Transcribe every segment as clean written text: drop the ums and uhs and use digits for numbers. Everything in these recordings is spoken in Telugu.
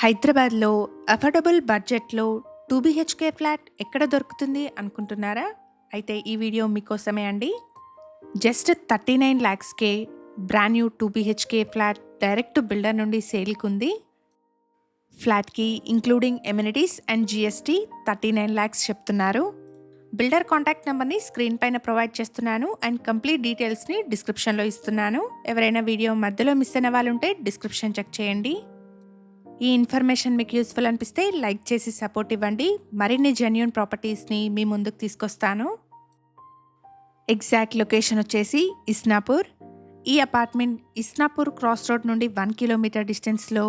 హైదరాబాద్లో అఫోర్డబుల్ బడ్జెట్లో 2 బీహెచ్కే ఫ్లాట్ ఎక్కడ దొరుకుతుంది అనుకుంటున్నారా? అయితే ఈ వీడియో మీకోసమే అండి. జస్ట్ 39 lakhsకే brand new 2 BHK flat direct builder నుండి సేల్కి ఉంది. ఫ్లాట్కి including amenities and GST 39 lakhs చెప్తున్నారు. బిల్డర్ కాంటాక్ట్ నెంబర్ని స్క్రీన్ పైన ప్రొవైడ్ చేస్తున్నాను అండ్ కంప్లీట్ డీటెయిల్స్ని డిస్క్రిప్షన్లో ఇస్తున్నాను. ఎవరైనా వీడియో మధ్యలో మిస్ అయిన వాళ్ళు ఉంటే డిస్క్రిప్షన్ చెక్ చేయండి. ఈ ఇన్ఫర్మేషన్ మీకు యూస్ఫుల్ అనిపిస్తే లైక్ చేసి సపోర్ట్ ఇవ్వండి. మరిన్ని జెన్యూన్ ప్రాపర్టీస్ని మీ ముందుకు తీసుకొస్తాను. ఎగ్జాక్ట్ లొకేషన్ వచ్చేసి ఇస్నాపూర్. ఈ అపార్ట్మెంట్ ఇస్నాపూర్ క్రాస్ రోడ్ నుండి 1 kilometer డిస్టెన్స్లో,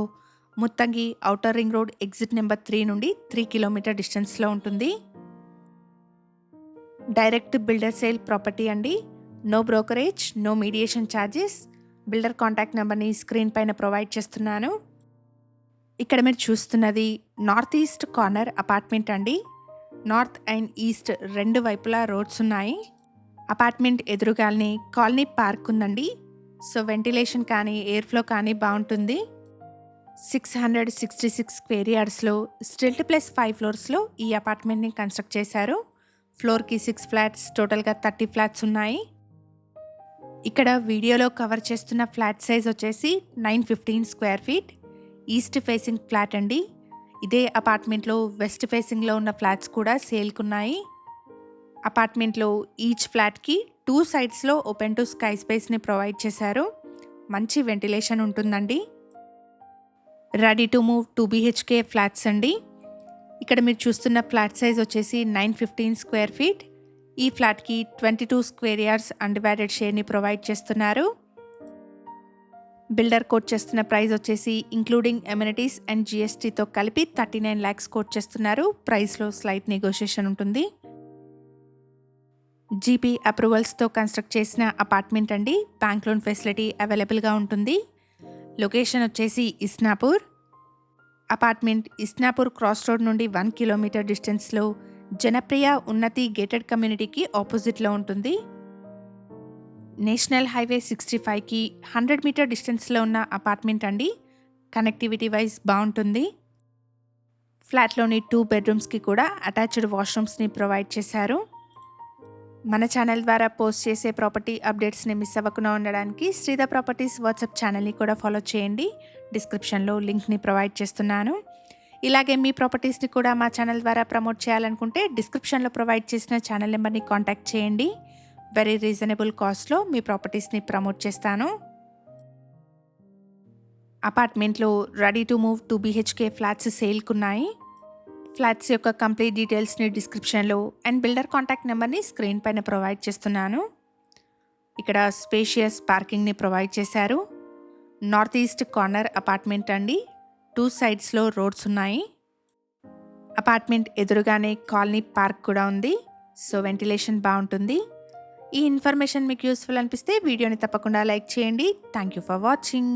Muttangi outer ring road exit number 3 నుండి 3 kilometer డిస్టెన్స్లో ఉంటుంది. డైరెక్ట్ బిల్డర్ సేల్ ప్రాపర్టీ అండి. No brokerage, no mediation charges. Builder contact నెంబర్ని స్క్రీన్ పైన ప్రొవైడ్ చేస్తున్నాను. ఇక్కడ మీరు చూస్తున్నది నార్త్ ఈస్ట్ కార్నర్ అపార్ట్మెంట్ అండి. నార్త్ అండ్ ఈస్ట్ రెండు వైపులా రోడ్స్ ఉన్నాయి. అపార్ట్మెంట్ ఎదురుగాల్ని కాలనీ పార్క్ ఉందండి. సో వెంటిలేషన్ కానీ ఎయిర్ ఫ్లో కానీ బాగుంటుంది. 666 square yardsలో స్టిల్ట్ ప్లస్ 5 floors ఈ అపార్ట్మెంట్ని కన్స్ట్రక్ట్ చేశారు. ఫ్లోర్కి 6 flats, టోటల్గా 30 flats ఉన్నాయి. ఇక్కడ వీడియోలో కవర్ చేస్తున్న ఫ్లాట్ సైజ్ వచ్చేసి 915 square feet. East facing flat అండి. ఇదే అపార్ట్మెంట్లో వెస్ట్ ఫేసింగ్లో ఉన్న ఫ్లాట్స్ కూడా సేల్కున్నాయి. అపార్ట్మెంట్లో ఈచ్ ఫ్లాట్కి 2 sides ఓపెన్ టు స్కై స్పేస్ని ప్రొవైడ్ చేశారు. మంచి వెంటిలేషన్ ఉంటుందండి. Ready to move 2 BHK flats అండి. ఇక్కడ మీరు చూస్తున్న ఫ్లాట్ సైజ్ వచ్చేసి 915 square feet. ఈ ఫ్లాట్కి 22 square yards అన్డివైడెడ్ షేర్ని ప్రొవైడ్ చేస్తున్నారు. బిల్డర్ కోట్ చేస్తున్న ప్రైస్ వచ్చేసి ఇంక్లూడింగ్ ఎమ్యూనిటీస్ అండ్ జిఎస్టీతో కలిపి 39 lakhs కోట్ చేస్తున్నారు. ప్రైస్లో స్లైట్ నెగోషియేషన్ ఉంటుంది. జీపీ అప్రూవల్స్తో కన్స్ట్రక్ట్ చేసిన అపార్ట్మెంట్ అండి. బ్యాంక్ లోన్ ఫెసిలిటీ అవైలబుల్గా ఉంటుంది. లొకేషన్ వచ్చేసి Isnapur. Apartment Isnapur cross road నుండి 1 kilometer డిస్టెన్స్లో జనప్రియ ఉన్నతి గేటెడ్ కమ్యూనిటీకి ఆపోజిట్లో ఉంటుంది. నేషనల్ హైవే 65కి 100 meter డిస్టెన్స్లో ఉన్న అపార్ట్మెంట్ అండి. కనెక్టివిటీ వైజ్ బాగుంటుంది. ఫ్లాట్లోని 2 bedrooms కూడా అటాచ్డ్ వాష్రూమ్స్ని ప్రొవైడ్ చేశారు. మన ఛానల్ ద్వారా పోస్ట్ చేసే ప్రాపర్టీ అప్డేట్స్ని మిస్ అవ్వకుండా ఉండడానికి శ్రీధర్ ప్రాపర్టీస్ వాట్సాప్ ఛానల్ని కూడా ఫాలో చేయండి. డిస్క్రిప్షన్లో లింక్ని ప్రొవైడ్ చేస్తున్నాను. ఇలాగే మీ ప్రాపర్టీస్ని కూడా మా ఛానల్ ద్వారా ప్రమోట్ చేయాలనుకుంటే డిస్క్రిప్షన్లో ప్రొవైడ్ చేసిన ఛానల్ నెంబర్ని కాంటాక్ట్ చేయండి. వెరీ రీజనబుల్ కాస్ట్లో మీ ప్రాపర్టీస్ని ప్రమోట్ చేస్తాను. అపార్ట్మెంట్లో ready to move 2 BHK flats సేల్కున్నాయి. ఫ్లాట్స్ యొక్క కంప్లీట్ డీటెయిల్స్ని డిస్క్రిప్షన్లో అండ్ బిల్డర్ కాంటాక్ట్ నెంబర్ని స్క్రీన్ పైన ప్రొవైడ్ చేస్తున్నాను. ఇక్కడ స్పేషియస్ పార్కింగ్ని ప్రొవైడ్ చేశారు. నార్త్ ఈస్ట్ కార్నర్ అపార్ట్మెంట్ అండి. 2 sides రోడ్స్ ఉన్నాయి. అపార్ట్మెంట్ ఎదురుగానే కాలనీ పార్క్ కూడా ఉంది. సో వెంటిలేషన్ బాగుంటుంది. ఈ ఇన్ఫర్మేషన్ మీకు యూస్ఫుల్ అనిపిస్తే వీడియోని తప్పకుండా లైక్ చేయండి. Thank you for watching.